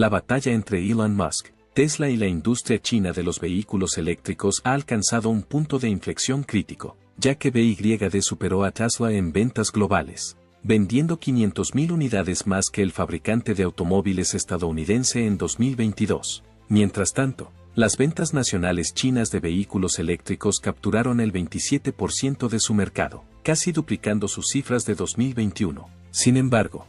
La batalla entre Elon Musk, Tesla y la industria china de los vehículos eléctricos ha alcanzado un punto de inflexión crítico, ya que BYD superó a Tesla en ventas globales, vendiendo 500.000 unidades más que el fabricante de automóviles estadounidense en 2022. Mientras tanto, las ventas nacionales chinas de vehículos eléctricos capturaron el 27% de su mercado, casi duplicando sus cifras de 2021. Sin embargo,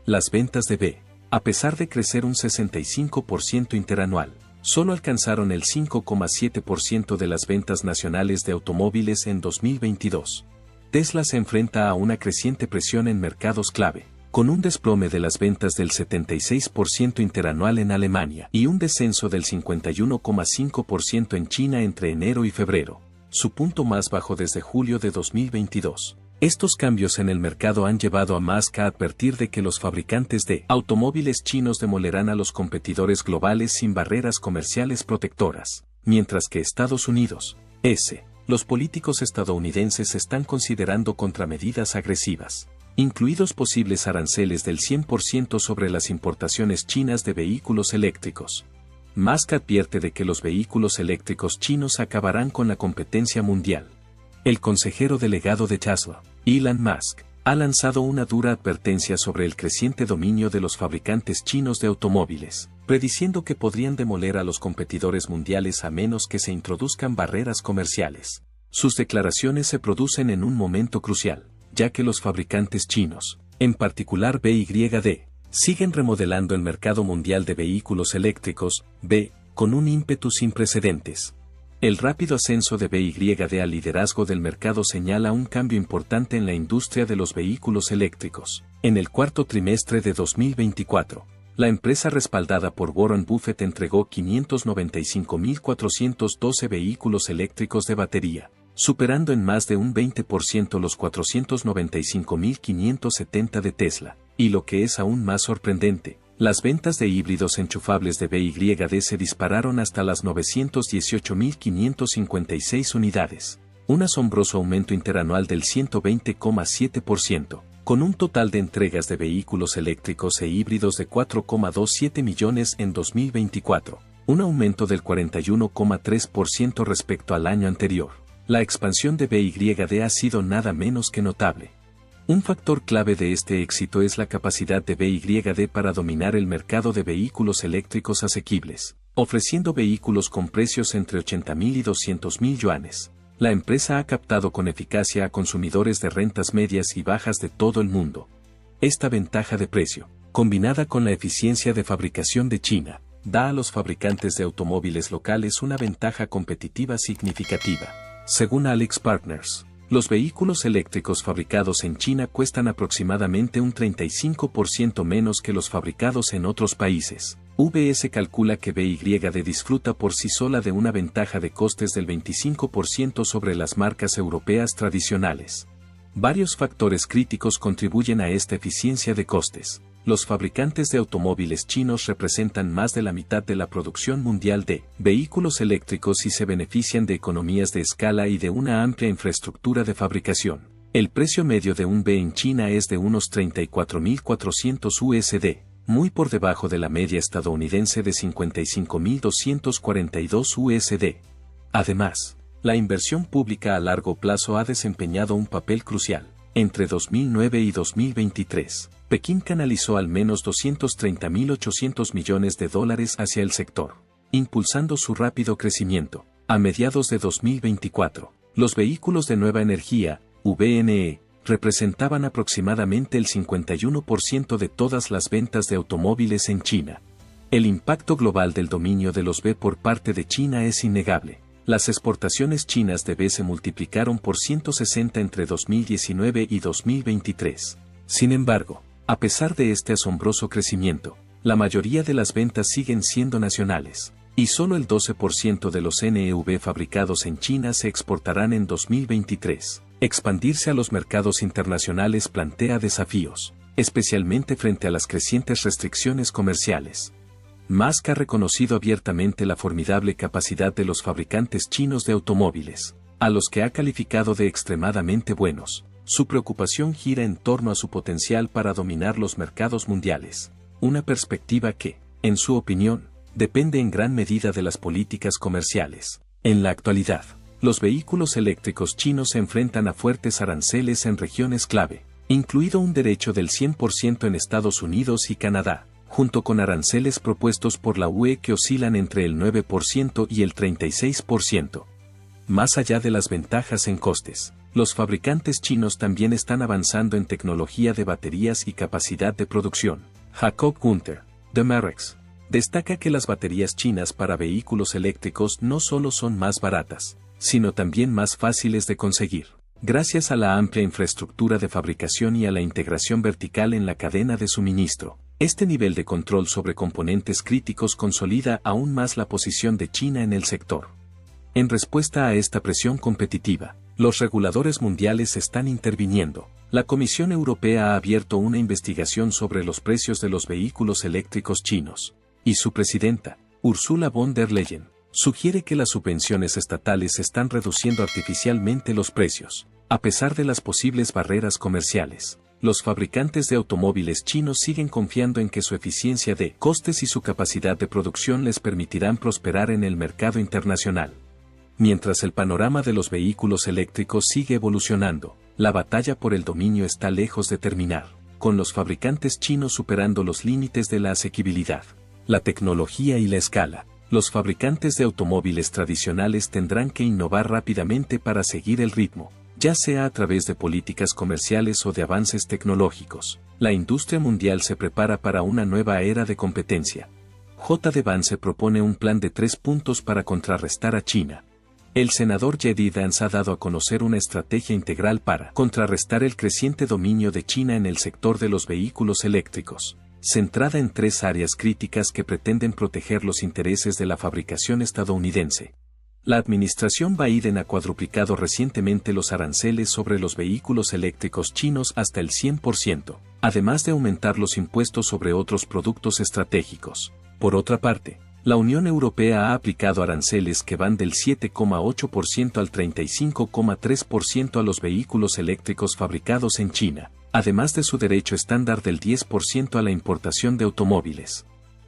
las ventas de B, a pesar de crecer un 65% interanual, solo alcanzaron el 5,7% de las ventas nacionales de automóviles en 2022. Tesla se enfrenta a una creciente presión en mercados clave, con un desplome de las ventas del 76% interanual en Alemania y un descenso del 51,5% en China entre enero y febrero, su punto más bajo desde julio de 2022. Estos cambios en el mercado han llevado a Musk a advertir de que los fabricantes de automóviles chinos demolerán a los competidores globales sin barreras comerciales protectoras, mientras que Estados Unidos, los políticos estadounidenses están considerando contramedidas agresivas, incluidos posibles aranceles del 100% sobre las importaciones chinas de vehículos eléctricos. Musk advierte de que los vehículos eléctricos chinos acabarán con la competencia mundial. El consejero delegado de Tesla, Elon Musk, ha lanzado una dura advertencia sobre el creciente dominio de los fabricantes chinos de automóviles, prediciendo que podrían demoler a los competidores mundiales a menos que se introduzcan barreras comerciales. Sus declaraciones se producen en un momento crucial, ya que los fabricantes chinos, en particular BYD, siguen remodelando el mercado mundial de vehículos eléctricos, con un ímpetu sin precedentes. El rápido ascenso de BYD al liderazgo del mercado señala un cambio importante en la industria de los vehículos eléctricos. En el cuarto trimestre de 2024, la empresa respaldada por Warren Buffett entregó 595.412 vehículos eléctricos de batería, superando en más de un 20% los 495.570 de Tesla, y lo que es aún más sorprendente, las ventas de híbridos enchufables de BYD se dispararon hasta las 918.556 unidades, un asombroso aumento interanual del 120,7%, con un total de entregas de vehículos eléctricos e híbridos de 4,27 millones en 2024, un aumento del 41,3% respecto al año anterior. La expansión de BYD ha sido nada menos que notable. Un factor clave de este éxito es la capacidad de BYD para dominar el mercado de vehículos eléctricos asequibles, ofreciendo vehículos con precios entre 80.000 y 200.000 yuanes. La empresa ha captado con eficacia a consumidores de rentas medias y bajas de todo el mundo. Esta ventaja de precio, combinada con la eficiencia de fabricación de China, da a los fabricantes de automóviles locales una ventaja competitiva significativa. Según AlixPartners, los vehículos eléctricos fabricados en China cuestan aproximadamente un 35% menos que los fabricados en otros países. VS calcula que BYD disfruta por sí sola de una ventaja de costes del 25% sobre las marcas europeas tradicionales. Varios factores críticos contribuyen a esta eficiencia de costes. Los fabricantes de automóviles chinos representan más de la mitad de la producción mundial de vehículos eléctricos y se benefician de economías de escala y de una amplia infraestructura de fabricación. El precio medio de un B en China es de unos 34.400 USD, muy por debajo de la media estadounidense de 55.242 USD. Además, la inversión pública a largo plazo ha desempeñado un papel crucial. Entre 2009 y 2023, Pekín canalizó al menos $230.800 millones hacia el sector, impulsando su rápido crecimiento. A mediados de 2024, los vehículos de nueva energía, VNE, representaban aproximadamente el 51% de todas las ventas de automóviles en China. El impacto global del dominio de los B por parte de China es innegable. Las exportaciones chinas de B se multiplicaron por 160 entre 2019 y 2023. Sin embargo, a pesar de este asombroso crecimiento, la mayoría de las ventas siguen siendo nacionales, y solo el 12% de los NEV fabricados en China se exportarán en 2023. Expandirse a los mercados internacionales plantea desafíos, especialmente frente a las crecientes restricciones comerciales. Musk ha reconocido abiertamente la formidable capacidad de los fabricantes chinos de automóviles, a los que ha calificado de extremadamente buenos. Su preocupación gira en torno a su potencial para dominar los mercados mundiales. una perspectiva que, en su opinión, depende en gran medida de las políticas comerciales. En la actualidad, los vehículos eléctricos chinos se enfrentan a fuertes aranceles en regiones clave, incluido un derecho del 100% en Estados Unidos y Canadá, junto con aranceles propuestos por la UE que oscilan entre el 9% y el 36%. Más allá de las ventajas en costes, los fabricantes chinos también están avanzando en tecnología de baterías y capacidad de producción. Jacob Günther, de Marex, destaca que las baterías chinas para vehículos eléctricos no solo son más baratas, sino también más fáciles de conseguir, gracias a la amplia infraestructura de fabricación y a la integración vertical en la cadena de suministro. Este nivel de control sobre componentes críticos consolida aún más la posición de China en el sector. En respuesta a esta presión competitiva, los reguladores mundiales están interviniendo. La Comisión Europea ha abierto una investigación sobre los precios de los vehículos eléctricos chinos, y su presidenta, Ursula von der Leyen, sugiere que las subvenciones estatales están reduciendo artificialmente los precios. A pesar de las posibles barreras comerciales, los fabricantes de automóviles chinos siguen confiando en que su eficiencia de costes y su capacidad de producción les permitirán prosperar en el mercado internacional. Mientras el panorama de los vehículos eléctricos sigue evolucionando, la batalla por el dominio está lejos de terminar, con los fabricantes chinos superando los límites de la asequibilidad, la tecnología y la escala. Los fabricantes de automóviles tradicionales tendrán que innovar rápidamente para seguir el ritmo, ya sea a través de políticas comerciales o de avances tecnológicos. La industria mundial se prepara para una nueva era de competencia. J.D. Vance propone un plan de 3 puntos para contrarrestar a China. El senador J.D. Vance ha dado a conocer una estrategia integral para contrarrestar el creciente dominio de China en el sector de los vehículos eléctricos, centrada en 3 áreas críticas que pretenden proteger los intereses de la fabricación estadounidense. La administración Biden ha cuadruplicado recientemente los aranceles sobre los vehículos eléctricos chinos hasta el 100%, además de aumentar los impuestos sobre otros productos estratégicos. Por otra parte, la Unión Europea ha aplicado aranceles que van del 7,8% al 35,3% a los vehículos eléctricos fabricados en China, además de su derecho estándar del 10% a la importación de automóviles.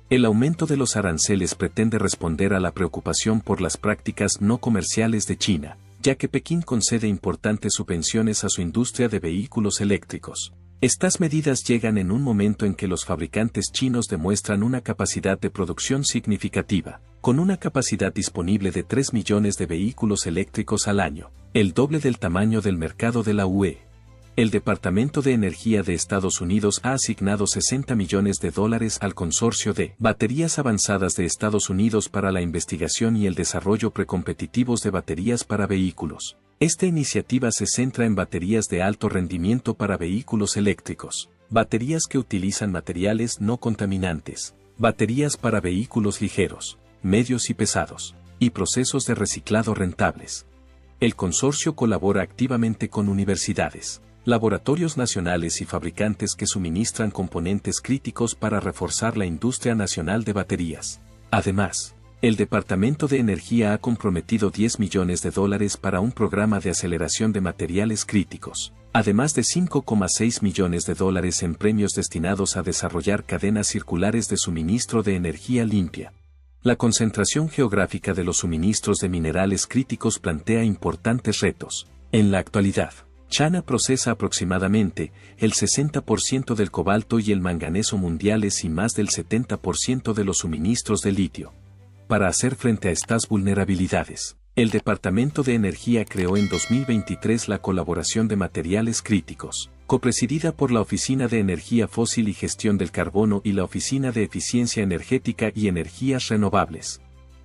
El aumento de los aranceles pretende responder a la preocupación por las prácticas no comerciales de China, ya que Pekín concede importantes subvenciones a su industria de vehículos eléctricos. Estas medidas llegan en un momento en que los fabricantes chinos demuestran una capacidad de producción significativa, con una capacidad disponible de 3 millones de vehículos eléctricos al año, el doble del tamaño del mercado de la UE. El Departamento de Energía de Estados Unidos ha asignado $60 millones al Consorcio de Baterías Avanzadas de Estados Unidos para la investigación y el desarrollo precompetitivos de baterías para vehículos. Esta iniciativa se centra en baterías de alto rendimiento para vehículos eléctricos, baterías que utilizan materiales no contaminantes, baterías para vehículos ligeros, medios y pesados, y procesos de reciclado rentables. El consorcio colabora activamente con universidades, laboratorios nacionales y fabricantes que suministran componentes críticos para reforzar la industria nacional de baterías. Además, el Departamento de Energía ha comprometido $10 millones para un programa de aceleración de materiales críticos, además de $5,6 millones en premios destinados a desarrollar cadenas circulares de suministro de energía limpia. La concentración geográfica de los suministros de minerales críticos plantea importantes retos. En la actualidad, China procesa aproximadamente el 60% del cobalto y el manganeso mundiales y más del 70% de los suministros de litio. Para hacer frente a estas vulnerabilidades, el Departamento de Energía creó en 2023 la Colaboración de Materiales Críticos, copresidida por la Oficina de Energía Fósil y Gestión del Carbono y la Oficina de Eficiencia Energética y Energías Renovables.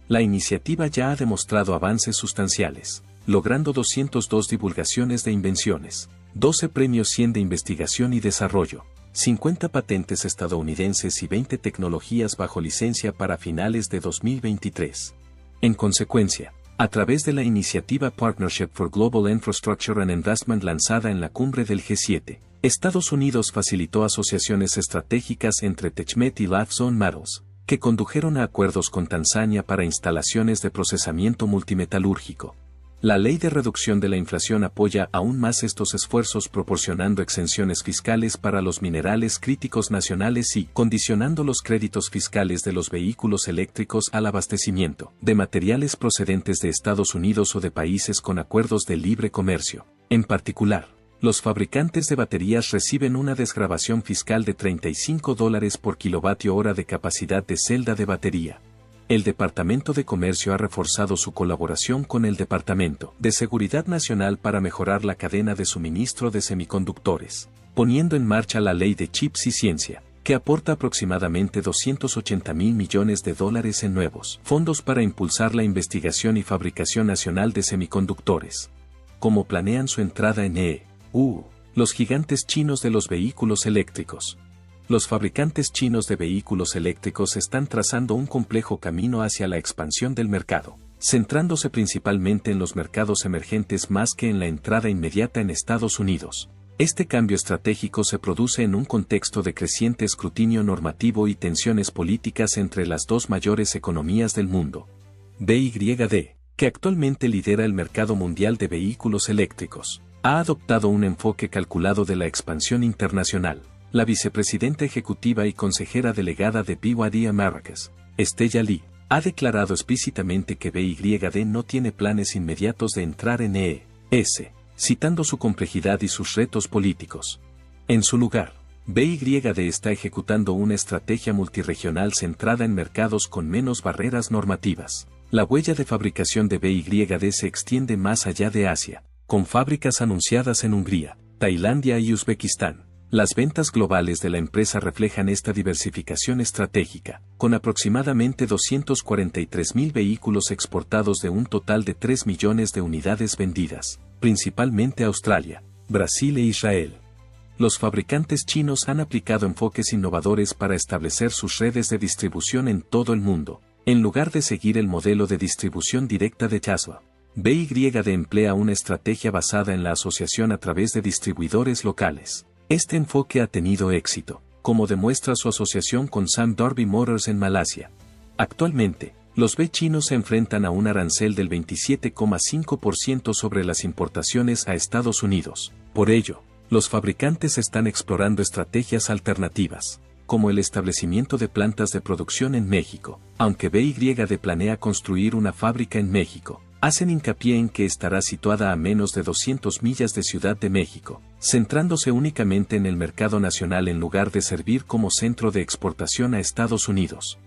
La iniciativa ya ha demostrado avances sustanciales, logrando 202 divulgaciones de invenciones, 12 premios 100 de investigación y desarrollo, 50 patentes estadounidenses y 20 tecnologías bajo licencia para finales de 2023. En consecuencia, a través de la iniciativa Partnership for Global Infrastructure and Investment lanzada en la cumbre del G7, Estados Unidos facilitó asociaciones estratégicas entre TechMet y Lifezone Metals, que condujeron a acuerdos con Tanzania para instalaciones de procesamiento multimetalúrgico. La Ley de Reducción de la Inflación apoya aún más estos esfuerzos proporcionando exenciones fiscales para los minerales críticos nacionales y condicionando los créditos fiscales de los vehículos eléctricos al abastecimiento de materiales procedentes de Estados Unidos o de países con acuerdos de libre comercio. En particular, los fabricantes de baterías reciben una desgravación fiscal de $35 por kilovatio hora de capacidad de celda de batería. El Departamento de Comercio ha reforzado su colaboración con el Departamento de Seguridad Nacional para mejorar la cadena de suministro de semiconductores, poniendo en marcha la Ley de Chips y Ciencia, que aporta aproximadamente $280 mil millones en nuevos fondos para impulsar la investigación y fabricación nacional de semiconductores. Como planean su entrada en EU, los gigantes chinos de los vehículos eléctricos. Los fabricantes chinos de vehículos eléctricos están trazando un complejo camino hacia la expansión del mercado, centrándose principalmente en los mercados emergentes más que en la entrada inmediata en Estados Unidos. Este cambio estratégico se produce en un contexto de creciente escrutinio normativo y tensiones políticas entre las dos mayores economías del mundo. BYD, que actualmente lidera el mercado mundial de vehículos eléctricos, ha adoptado un enfoque calculado de la expansión internacional. La vicepresidenta ejecutiva y consejera delegada de BYD Americas, Stella Li, ha declarado explícitamente que BYD no tiene planes inmediatos de entrar en ES, citando su complejidad y sus retos políticos. En su lugar, BYD está ejecutando una estrategia multirregional centrada en mercados con menos barreras normativas. La huella de fabricación de BYD se extiende más allá de Asia, con fábricas anunciadas en Hungría, Tailandia y Uzbekistán. Las ventas globales de la empresa reflejan esta diversificación estratégica, con aproximadamente 243.000 vehículos exportados de un total de 3 millones de unidades vendidas, principalmente a Australia, Brasil e Israel. Los fabricantes chinos han aplicado enfoques innovadores para establecer sus redes de distribución en todo el mundo, en lugar de seguir el modelo de distribución directa de Tesla. BYD emplea una estrategia basada en la asociación a través de distribuidores locales. Este enfoque ha tenido éxito, como demuestra su asociación con Sam Darby Motors en Malasia. Actualmente, los B chinos se enfrentan a un arancel del 27,5% sobre las importaciones a Estados Unidos. Por ello, los fabricantes están explorando estrategias alternativas, como el establecimiento de plantas de producción en México. Aunque BYD planea construir una fábrica en México, hacen hincapié en que estará situada a menos de 200 millas de Ciudad de México, centrándose únicamente en el mercado nacional en lugar de servir como centro de exportación a Estados Unidos.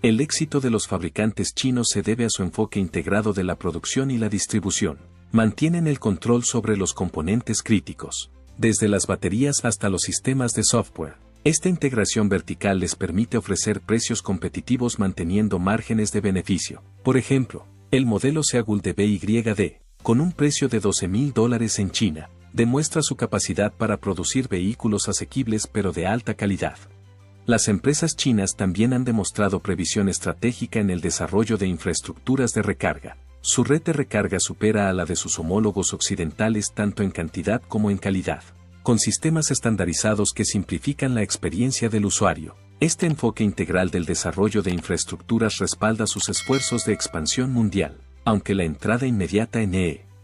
El éxito de los fabricantes chinos se debe a su enfoque integrado de la producción y la distribución. Mantienen el control sobre los componentes críticos, desde las baterías hasta los sistemas de software. Esta integración vertical les permite ofrecer precios competitivos manteniendo márgenes de beneficio. Por ejemplo, el modelo Seagull de BYD, con un precio de $12,000 en China, demuestra su capacidad para producir vehículos asequibles pero de alta calidad. Las empresas chinas también han demostrado previsión estratégica en el desarrollo de infraestructuras de recarga. Su red de recarga supera a la de sus homólogos occidentales tanto en cantidad como en calidad, con sistemas estandarizados que simplifican la experiencia del usuario. Este enfoque integral del desarrollo de infraestructuras respalda sus esfuerzos de expansión mundial, aunque la entrada inmediata en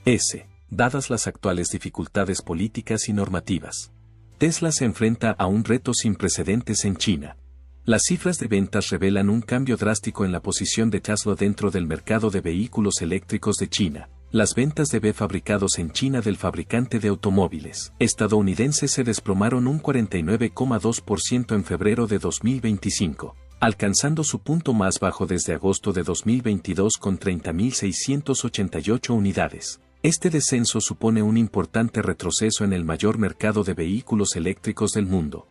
ES, dadas las actuales dificultades políticas y normativas. Tesla se enfrenta a un reto sin precedentes en China. Las cifras de ventas revelan un cambio drástico en la posición de Tesla dentro del mercado de vehículos eléctricos de China. Las ventas de B fabricados en China del fabricante de automóviles estadounidense se desplomaron un 49,2% en febrero de 2025, alcanzando su punto más bajo desde agosto de 2022 con 30.688 unidades. Este descenso supone un importante retroceso en el mayor mercado de vehículos eléctricos del mundo.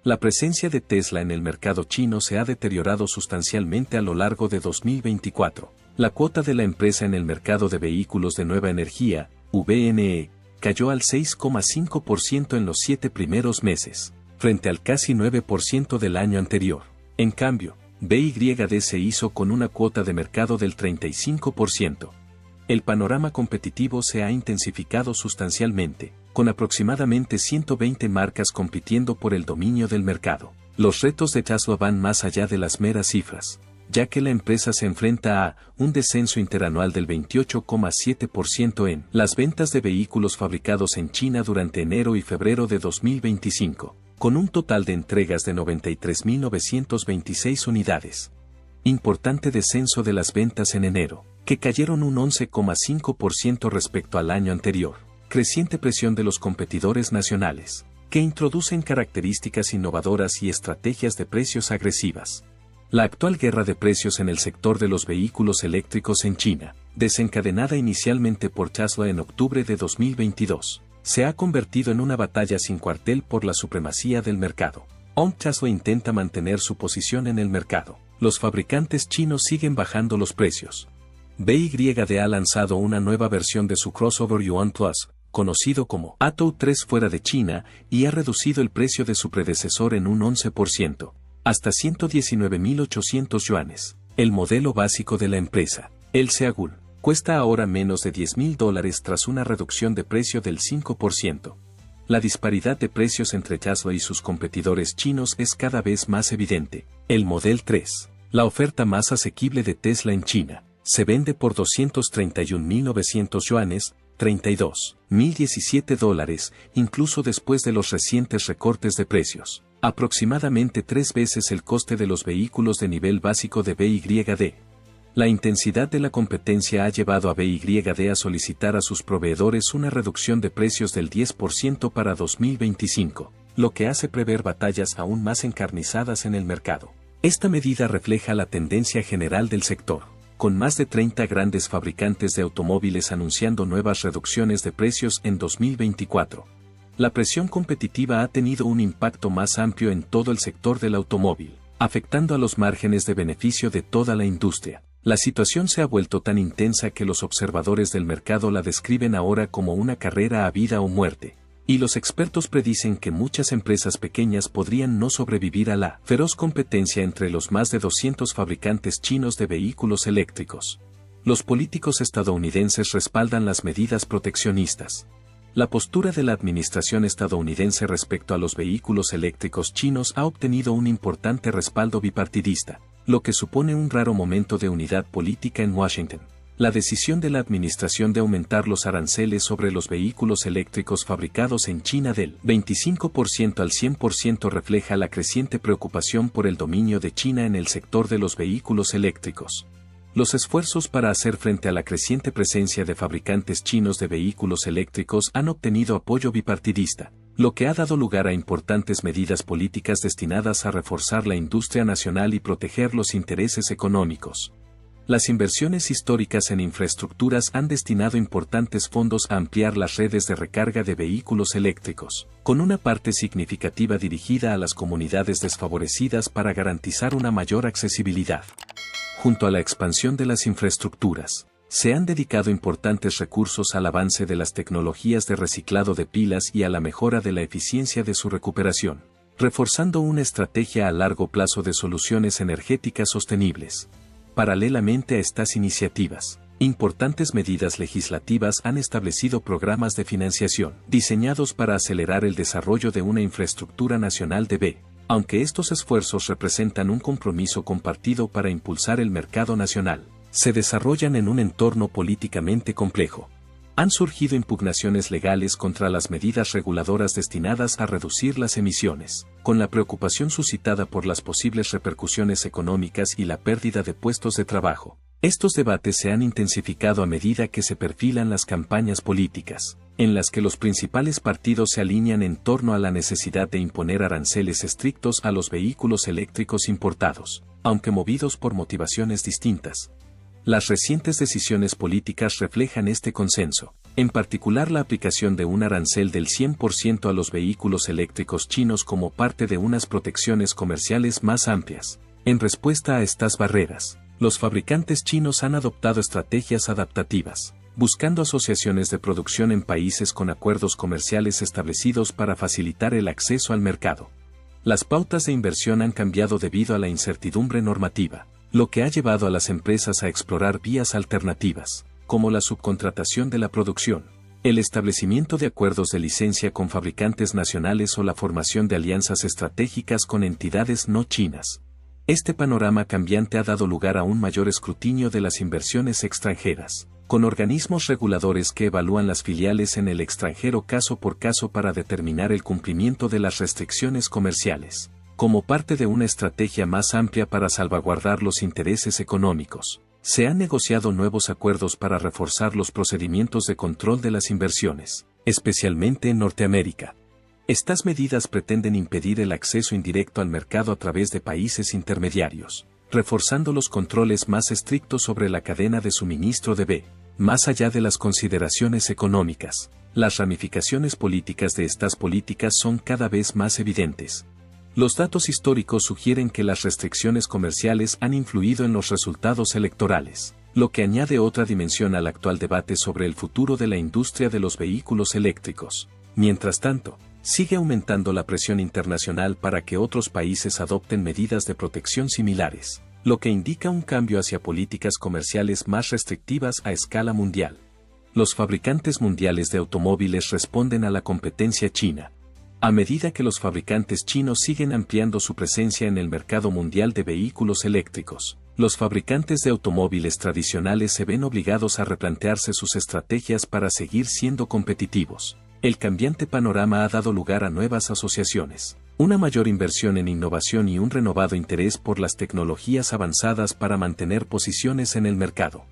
La presencia de Tesla en el mercado chino se ha deteriorado sustancialmente a lo largo de 2024. La cuota de la empresa en el mercado de vehículos de nueva energía, VNE, cayó al 6,5% en los 7 primeros meses, frente al casi 9% del año anterior. En cambio, BYD se hizo con una cuota de mercado del 35%. El panorama competitivo se ha intensificado sustancialmente, con aproximadamente 120 marcas compitiendo por el dominio del mercado. Los retos de Tesla van más allá de las meras cifras. ya que la empresa se enfrenta a un descenso interanual del 28,7% en las ventas de vehículos fabricados en China durante enero y febrero de 2025, con un total de entregas de 93.926 unidades. Importante descenso de las ventas en enero, que cayeron un 11,5% respecto al año anterior. Creciente presión de los competidores nacionales, que introducen características innovadoras y estrategias de precios agresivas. La actual guerra de precios en el sector de los vehículos eléctricos en China, desencadenada inicialmente por Tesla en octubre de 2022, se ha convertido en una batalla sin cuartel por la supremacía del mercado. Aunque Tesla intenta mantener su posición en el mercado, los fabricantes chinos siguen bajando los precios. BYD ha lanzado una nueva versión de su crossover Yuan Plus, conocido como Atto 3 fuera de China, y ha reducido el precio de su predecesor en un 11%, hasta 119.800 yuanes. El modelo básico de la empresa, el Seagull, cuesta ahora menos de $10.000 tras una reducción de precio del 5%. La disparidad de precios entre Tesla y sus competidores chinos es cada vez más evidente. El Model 3, la oferta más asequible de Tesla en China, se vende por 231.900 yuanes, $32.017, incluso después de los recientes recortes de precios, aproximadamente 3 veces el coste de los vehículos de nivel básico de BYD. La intensidad de la competencia ha llevado a BYD a solicitar a sus proveedores una reducción de precios del 10% para 2025, lo que hace prever batallas aún más encarnizadas en el mercado. Esta medida refleja la tendencia general del sector, con más de 30 grandes fabricantes de automóviles anunciando nuevas reducciones de precios en 2024. La presión competitiva ha tenido un impacto más amplio en todo el sector del automóvil, afectando a los márgenes de beneficio de toda la industria. La situación se ha vuelto tan intensa que los observadores del mercado la describen ahora como una carrera a vida o muerte, y los expertos predicen que muchas empresas pequeñas podrían no sobrevivir a la feroz competencia entre los más de 200 fabricantes chinos de vehículos eléctricos. Los políticos estadounidenses respaldan las medidas proteccionistas. La postura de la administración estadounidense respecto a los vehículos eléctricos chinos ha obtenido un importante respaldo bipartidista, lo que supone un raro momento de unidad política en Washington. La decisión de la administración de aumentar los aranceles sobre los vehículos eléctricos fabricados en China del 25% al 100% refleja la creciente preocupación por el dominio de China en el sector de los vehículos eléctricos. Los esfuerzos para hacer frente a la creciente presencia de fabricantes chinos de vehículos eléctricos han obtenido apoyo bipartidista, lo que ha dado lugar a importantes medidas políticas destinadas a reforzar la industria nacional y proteger los intereses económicos. Las inversiones históricas en infraestructuras han destinado importantes fondos a ampliar las redes de recarga de vehículos eléctricos, con una parte significativa dirigida a las comunidades desfavorecidas para garantizar una mayor accesibilidad. Junto a la expansión de las infraestructuras, se han dedicado importantes recursos al avance de las tecnologías de reciclado de pilas y a la mejora de la eficiencia de su recuperación, reforzando una estrategia a largo plazo de soluciones energéticas sostenibles. Paralelamente a estas iniciativas, importantes medidas legislativas han establecido programas de financiación diseñados para acelerar el desarrollo de una infraestructura nacional de B, aunque estos esfuerzos representan un compromiso compartido para impulsar el mercado nacional, se desarrollan en un entorno políticamente complejo. Han surgido impugnaciones legales contra las medidas reguladoras destinadas a reducir las emisiones, con la preocupación suscitada por las posibles repercusiones económicas y la pérdida de puestos de trabajo. Estos debates se han intensificado a medida que se perfilan las campañas políticas, en las que los principales partidos se alinean en torno a la necesidad de imponer aranceles estrictos a los vehículos eléctricos importados, aunque movidos por motivaciones distintas. Las recientes decisiones políticas reflejan este consenso, en particular la aplicación de un arancel del 100% a los vehículos eléctricos chinos como parte de unas protecciones comerciales más amplias. En respuesta a estas barreras, los fabricantes chinos han adoptado estrategias adaptativas, buscando asociaciones de producción en países con acuerdos comerciales establecidos para facilitar el acceso al mercado. Las pautas de inversión han cambiado debido a la incertidumbre normativa, lo que ha llevado a las empresas a explorar vías alternativas, como la subcontratación de la producción, el establecimiento de acuerdos de licencia con fabricantes nacionales o la formación de alianzas estratégicas con entidades no chinas. Este panorama cambiante ha dado lugar a un mayor escrutinio de las inversiones extranjeras, con organismos reguladores que evalúan las filiales en el extranjero caso por caso para determinar el cumplimiento de las restricciones comerciales, como parte de una estrategia más amplia para salvaguardar los intereses económicos. Se han negociado nuevos acuerdos para reforzar los procedimientos de control de las inversiones, especialmente en Norteamérica. Estas medidas pretenden impedir el acceso indirecto al mercado a través de países intermediarios, reforzando los controles más estrictos sobre la cadena de suministro de B. Más allá de las consideraciones económicas, las ramificaciones políticas de estas políticas son cada vez más evidentes. Los datos históricos sugieren que las restricciones comerciales han influido en los resultados electorales, lo que añade otra dimensión al actual debate sobre el futuro de la industria de los vehículos eléctricos. Mientras tanto, sigue aumentando la presión internacional para que otros países adopten medidas de protección similares, lo que indica un cambio hacia políticas comerciales más restrictivas a escala mundial. Los fabricantes mundiales de automóviles responden a la competencia china. A medida que los fabricantes chinos siguen ampliando su presencia en el mercado mundial de vehículos eléctricos, los fabricantes de automóviles tradicionales se ven obligados a replantearse sus estrategias para seguir siendo competitivos. El cambiante panorama ha dado lugar a nuevas asociaciones, una mayor inversión en innovación y un renovado interés por las tecnologías avanzadas para mantener posiciones en el mercado.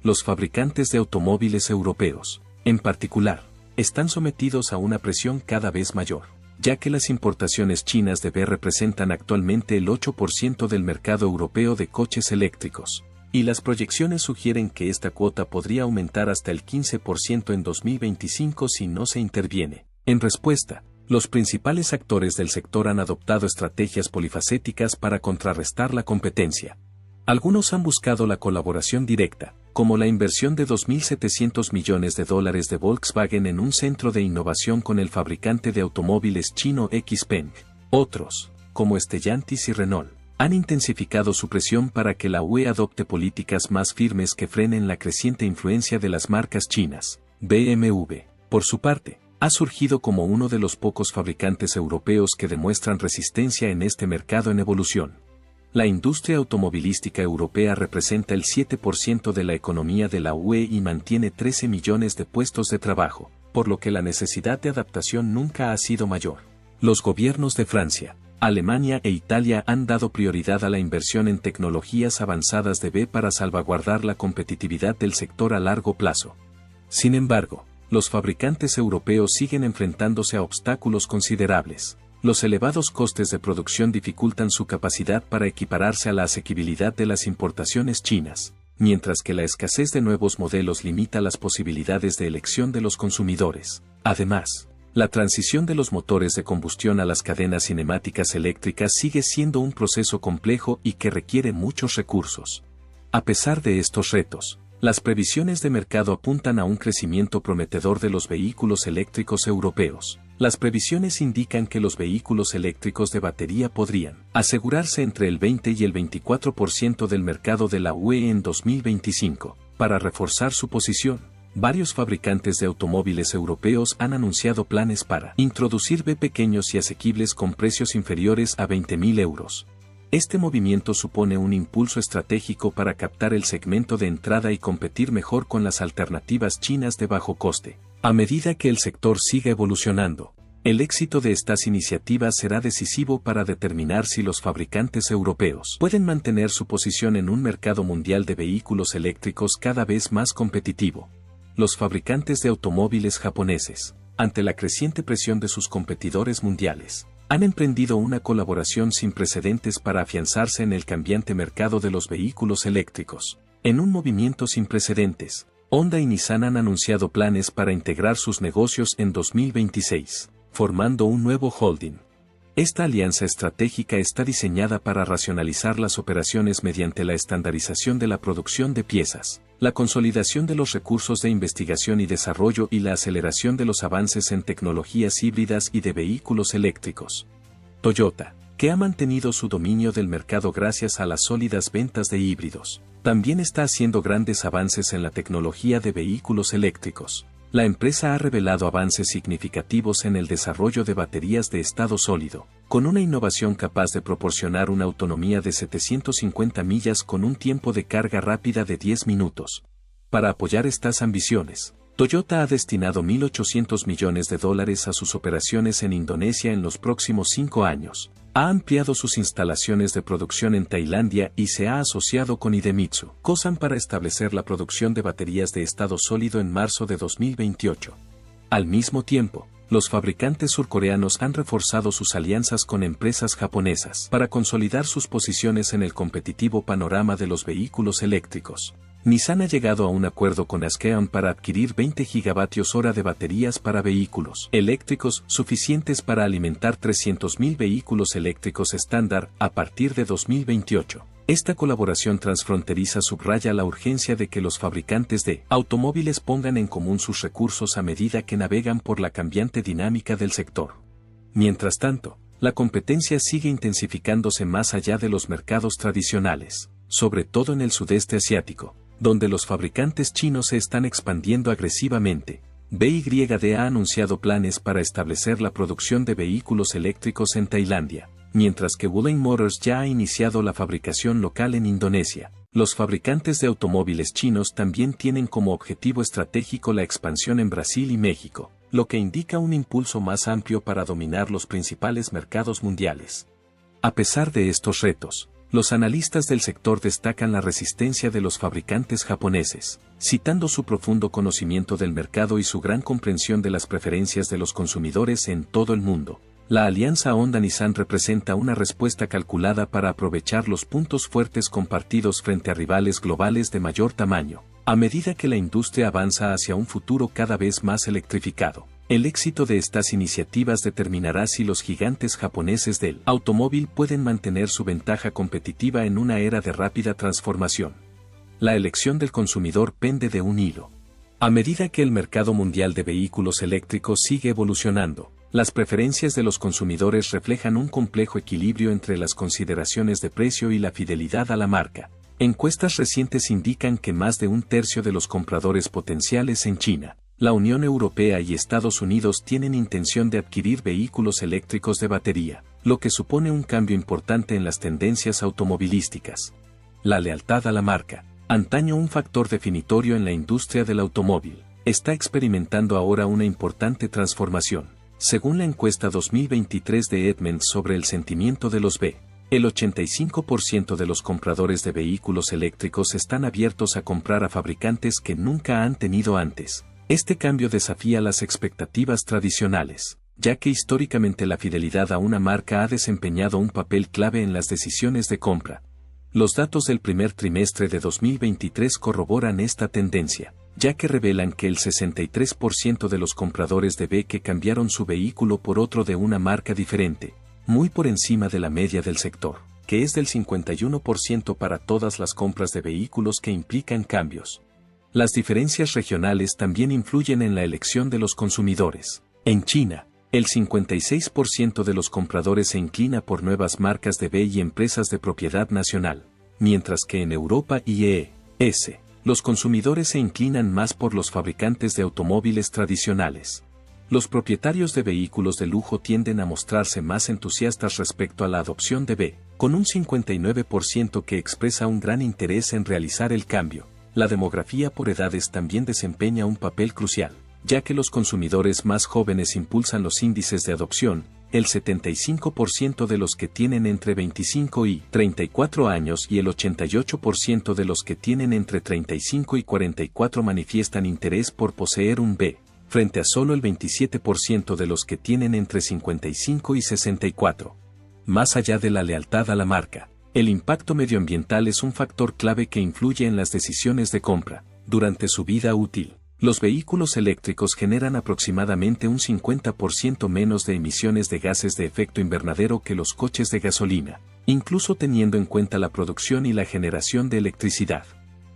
Los fabricantes de automóviles europeos, en particular, están sometidos a una presión cada vez mayor, ya que las importaciones chinas de B representan actualmente el 8% del mercado europeo de coches eléctricos, y las proyecciones sugieren que esta cuota podría aumentar hasta el 15% en 2025 si no se interviene. En respuesta, los principales actores del sector han adoptado estrategias polifacéticas para contrarrestar la competencia. Algunos han buscado la colaboración directa, como la inversión de $2.700 millones de Volkswagen en un centro de innovación con el fabricante de automóviles chino XPeng. Otros, como Stellantis y Renault, han intensificado su presión para que la UE adopte políticas más firmes que frenen la creciente influencia de las marcas chinas. BMW, por su parte, ha surgido como uno de los pocos fabricantes europeos que demuestran resistencia en este mercado en evolución. La industria automovilística europea representa el 7% de la economía de la UE y mantiene 13 millones de puestos de trabajo, por lo que la necesidad de adaptación nunca ha sido mayor. Los gobiernos de Francia, Alemania e Italia han dado prioridad a la inversión en tecnologías avanzadas de B para salvaguardar la competitividad del sector a largo plazo. Sin embargo, los fabricantes europeos siguen enfrentándose a obstáculos considerables. Los elevados costes de producción dificultan su capacidad para equipararse a la asequibilidad de las importaciones chinas, mientras que la escasez de nuevos modelos limita las posibilidades de elección de los consumidores. Además, la transición de los motores de combustión a las cadenas cinemáticas eléctricas sigue siendo un proceso complejo y que requiere muchos recursos. A pesar de estos retos, las previsiones de mercado apuntan a un crecimiento prometedor de los vehículos eléctricos europeos. Las previsiones indican que los vehículos eléctricos de batería podrían asegurarse entre el 20 y el 24% del mercado de la UE en 2025. Para reforzar su posición, varios fabricantes de automóviles europeos han anunciado planes para introducir B pequeños y asequibles con precios inferiores a 20.000 euros. Este movimiento supone un impulso estratégico para captar el segmento de entrada y competir mejor con las alternativas chinas de bajo coste. A medida que el sector siga evolucionando, el éxito de estas iniciativas será decisivo para determinar si los fabricantes europeos pueden mantener su posición en un mercado mundial de vehículos eléctricos cada vez más competitivo. Los fabricantes de automóviles japoneses, ante la creciente presión de sus competidores mundiales, han emprendido una colaboración sin precedentes para afianzarse en el cambiante mercado de los vehículos eléctricos. En un movimiento sin precedentes, Honda y Nissan han anunciado planes para integrar sus negocios en 2026, formando un nuevo holding. Esta alianza estratégica está diseñada para racionalizar las operaciones mediante la estandarización de la producción de piezas, la consolidación de los recursos de investigación y desarrollo y la aceleración de los avances en tecnologías híbridas y de vehículos eléctricos. Toyota, que ha mantenido su dominio del mercado gracias a las sólidas ventas de híbridos, también está haciendo grandes avances en la tecnología de vehículos eléctricos. La empresa ha revelado avances significativos en el desarrollo de baterías de estado sólido, con una innovación capaz de proporcionar una autonomía de 750 millas con un tiempo de carga rápida de 10 minutos. Para apoyar estas ambiciones, Toyota ha destinado $1.800 millones a sus operaciones en Indonesia en los próximos 5 años. Ha ampliado sus instalaciones de producción en Tailandia y se ha asociado con Idemitsu Kosan para establecer la producción de baterías de estado sólido en marzo de 2028. Al mismo tiempo, los fabricantes surcoreanos han reforzado sus alianzas con empresas japonesas para consolidar sus posiciones en el competitivo panorama de los vehículos eléctricos. Nissan ha llegado a un acuerdo con SK On para adquirir 20 GWh de baterías para vehículos eléctricos suficientes para alimentar 300.000 vehículos eléctricos estándar a partir de 2028. Esta colaboración transfronteriza subraya la urgencia de que los fabricantes de automóviles pongan en común sus recursos a medida que navegan por la cambiante dinámica del sector. Mientras tanto, la competencia sigue intensificándose más allá de los mercados tradicionales, sobre todo en el sudeste asiático, donde los fabricantes chinos se están expandiendo agresivamente. BYD ha anunciado planes para establecer la producción de vehículos eléctricos en Tailandia, mientras que Wuling Motors ya ha iniciado la fabricación local en Indonesia. Los fabricantes de automóviles chinos también tienen como objetivo estratégico la expansión en Brasil y México, lo que indica un impulso más amplio para dominar los principales mercados mundiales. A pesar de estos retos, los analistas del sector destacan la resistencia de los fabricantes japoneses, citando su profundo conocimiento del mercado y su gran comprensión de las preferencias de los consumidores en todo el mundo. La alianza Honda-Nissan representa una respuesta calculada para aprovechar los puntos fuertes compartidos frente a rivales globales de mayor tamaño, a medida que la industria avanza hacia un futuro cada vez más electrificado. El éxito de estas iniciativas determinará si los gigantes japoneses del automóvil pueden mantener su ventaja competitiva en una era de rápida transformación. La elección del consumidor pende de un hilo. A medida que el mercado mundial de vehículos eléctricos sigue evolucionando, las preferencias de los consumidores reflejan un complejo equilibrio entre las consideraciones de precio y la fidelidad a la marca. Encuestas recientes indican que más de un tercio de los compradores potenciales en China, la Unión Europea y Estados Unidos tienen intención de adquirir vehículos eléctricos de batería, lo que supone un cambio importante en las tendencias automovilísticas. La lealtad a la marca, antaño un factor definitorio en la industria del automóvil, está experimentando ahora una importante transformación. Según la encuesta 2023 de Edmunds sobre el sentimiento de los B, el 85% de los compradores de vehículos eléctricos están abiertos a comprar a fabricantes que nunca han tenido antes. Este cambio desafía las expectativas tradicionales, ya que históricamente la fidelidad a una marca ha desempeñado un papel clave en las decisiones de compra. Los datos del primer trimestre de 2023 corroboran esta tendencia, ya que revelan que el 63% de los compradores de B que cambiaron su vehículo por otro de una marca diferente, muy por encima de la media del sector, que es del 51% para todas las compras de vehículos que implican cambios. Las diferencias regionales también influyen en la elección de los consumidores. En China, el 56% de los compradores se inclina por nuevas marcas de B y empresas de propiedad nacional, mientras que en Europa y E.S., los consumidores se inclinan más por los fabricantes de automóviles tradicionales. Los propietarios de vehículos de lujo tienden a mostrarse más entusiastas respecto a la adopción de B, con un 59% que expresa un gran interés en realizar el cambio. La demografía por edades también desempeña un papel crucial, ya que los consumidores más jóvenes impulsan los índices de adopción. El 75% de los que tienen entre 25 y 34 años y el 88% de los que tienen entre 35 y 44 manifiestan interés por poseer un B, frente a solo el 27% de los que tienen entre 55 y 64. Más allá de la lealtad a la marca, el impacto medioambiental es un factor clave que influye en las decisiones de compra. Durante su vida útil, los vehículos eléctricos generan aproximadamente un 50% menos de emisiones de gases de efecto invernadero que los coches de gasolina, incluso teniendo en cuenta la producción y la generación de electricidad.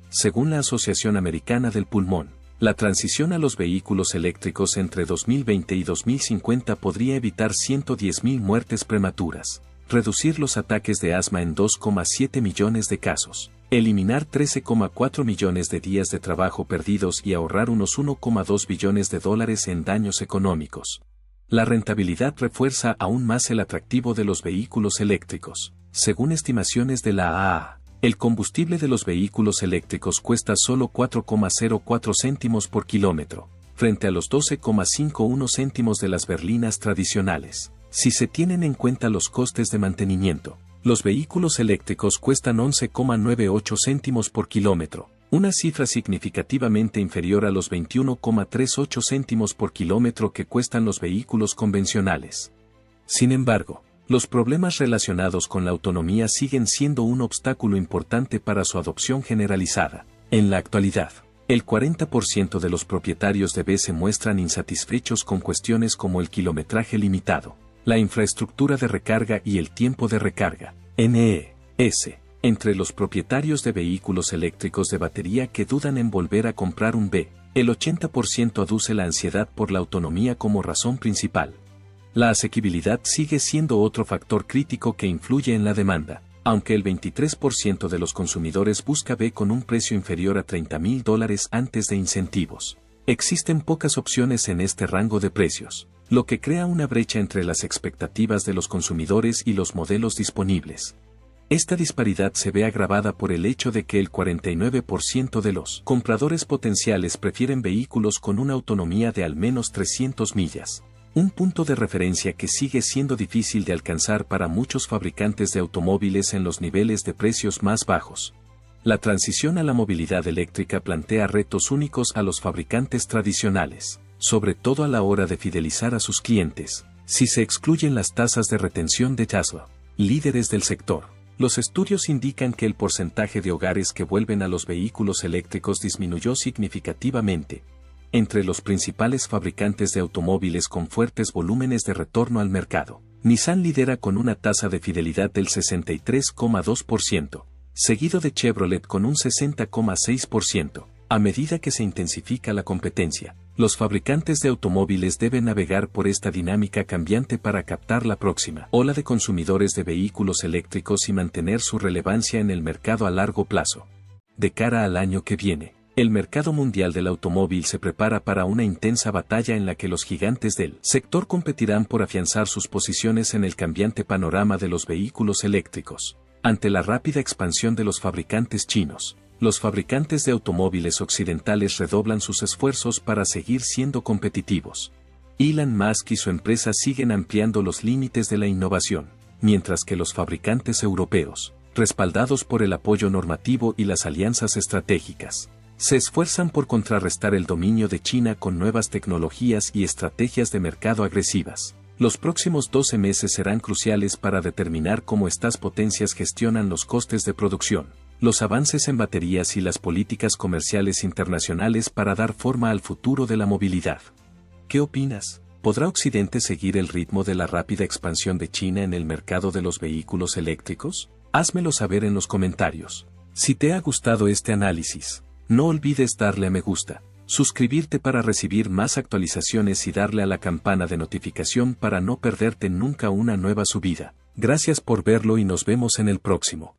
Según la Asociación Americana del Pulmón, la transición a los vehículos eléctricos entre 2020 y 2050 podría evitar 110.000 muertes prematuras, reducir los ataques de asma en 2,7 millones de casos, eliminar 13,4 millones de días de trabajo perdidos y ahorrar unos 1,2 billones de dólares en daños económicos. La rentabilidad refuerza aún más el atractivo de los vehículos eléctricos. Según estimaciones de la AAA, el combustible de los vehículos eléctricos cuesta solo 4,04 céntimos por kilómetro, frente a los 12,51 céntimos de las berlinas tradicionales. Si se tienen en cuenta los costes de mantenimiento, los vehículos eléctricos cuestan 11,98 céntimos por kilómetro, una cifra significativamente inferior a los 21,38 céntimos por kilómetro que cuestan los vehículos convencionales. Sin embargo, los problemas relacionados con la autonomía siguen siendo un obstáculo importante para su adopción generalizada. En la actualidad, el 40% de los propietarios de B se muestran insatisfechos con cuestiones como el kilometraje limitado, la infraestructura de recarga y el tiempo de recarga, NES. Entre los propietarios de vehículos eléctricos de batería que dudan en volver a comprar un B, el 80% aduce la ansiedad por la autonomía como razón principal. La asequibilidad sigue siendo otro factor crítico que influye en la demanda, aunque el 23% de los consumidores busca B con un precio inferior a $30,000 antes de incentivos. Existen pocas opciones en este rango de precios, lo que crea una brecha entre las expectativas de los consumidores y los modelos disponibles. Esta disparidad se ve agravada por el hecho de que el 49% de los compradores potenciales prefieren vehículos con una autonomía de al menos 300 millas, un punto de referencia que sigue siendo difícil de alcanzar para muchos fabricantes de automóviles en los niveles de precios más bajos. La transición a la movilidad eléctrica plantea retos únicos a los fabricantes tradicionales, sobre todo a la hora de fidelizar a sus clientes, si se excluyen las tasas de retención de Tesla, líderes del sector. Los estudios indican que el porcentaje de hogares que vuelven a los vehículos eléctricos disminuyó significativamente. Entre los principales fabricantes de automóviles con fuertes volúmenes de retorno al mercado, Nissan lidera con una tasa de fidelidad del 63,2%, seguido de Chevrolet con un 60,6%. A medida que se intensifica la competencia, los fabricantes de automóviles deben navegar por esta dinámica cambiante para captar la próxima ola de consumidores de vehículos eléctricos y mantener su relevancia en el mercado a largo plazo. De cara al año que viene, el mercado mundial del automóvil se prepara para una intensa batalla en la que los gigantes del sector competirán por afianzar sus posiciones en el cambiante panorama de los vehículos eléctricos. Ante la rápida expansión de los fabricantes chinos, los fabricantes de automóviles occidentales redoblan sus esfuerzos para seguir siendo competitivos. Elon Musk y su empresa siguen ampliando los límites de la innovación, mientras que los fabricantes europeos, respaldados por el apoyo normativo y las alianzas estratégicas, se esfuerzan por contrarrestar el dominio de China con nuevas tecnologías y estrategias de mercado agresivas. Los próximos 12 meses serán cruciales para determinar cómo estas potencias gestionan los costes de producción, los avances en baterías y las políticas comerciales internacionales para dar forma al futuro de la movilidad. ¿Qué opinas? ¿Podrá Occidente seguir el ritmo de la rápida expansión de China en el mercado de los vehículos eléctricos? Házmelo saber en los comentarios. Si te ha gustado este análisis, no olvides darle a me gusta, suscribirte para recibir más actualizaciones y darle a la campana de notificación para no perderte nunca una nueva subida. Gracias por verlo y nos vemos en el próximo.